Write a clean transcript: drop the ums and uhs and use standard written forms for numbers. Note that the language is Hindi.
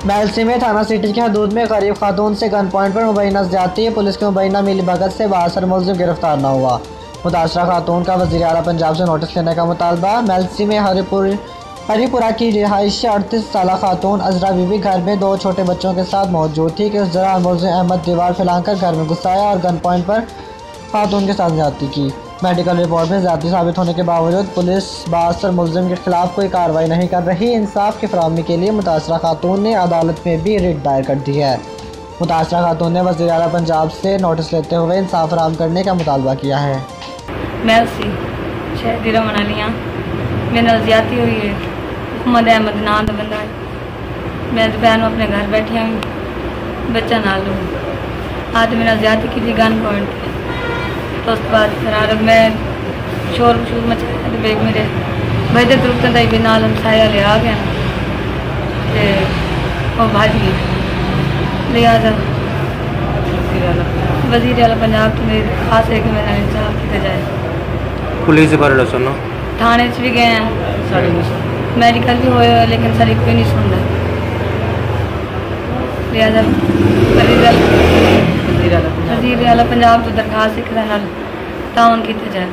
मैलसी में थाना सिटी की हदूद में गरीब खातून से गन पॉइंट पर मुबैना ज्यादती। पुलिस की मुबैना मिली भगत से बासर मुलजिम गिरफ्तार न हुआ। मुतासरा खातून का वज़ीर आला पंजाब से नोटिस लेने का मुतालबा। मैलसी में हरीपुरा की रिहायशी 38 साल खातून अजरा बीबी घर में 2 छोटे बच्चों के साथ मौजूद थी कि उस दौरान मुलजिम अहमद दीवार फैलाकर घर में घुस आया और गन पॉइंट पर खातून के साथ ज्यादती की। मेडिकल रिपोर्ट में ज्यादती साबित होने के बावजूद पुलिस बासर मुलजिम के खिलाफ कोई कार्रवाई नहीं कर रही। इंसाफ की फराहमी के लिए मुतासरा खातून ने अदालत में भी रिट दायर कर दी है। मुतासरा खातून ने वज़ीर आला पंजाब से नोटिस लेते हुए इंसाफ फराहम करने का मुतालबा किया है। मैलसी शहदी रमनालियाँ मेरे नाल ज्यादती हुई है। मोहम्मद अहमद नाम का बंदा है। मैं दोपहर में अपने घर बैठी हूँ, बच्चा ना लूँ आज मेरा ज्यादती की थी गन पॉइंट। तो उसके बाद फिर मैं शोर मचाया तो बेग मेरे बजते तुरंत भी नाल हमसाया ले आ गया और भाजी लिहाजा वज़ीर आला पंजाब तो मेरी खास है कि मेरा इंसाफ किया जाए। पुलिस के बारे में सुनो, थाने भी गए हैं, मेडिकल भी होए लेकिन सारी कोई नहीं सुन रहा। लिहाजा वज़ीर आला पंजाब तो दरखास्त ताउन किया जाए।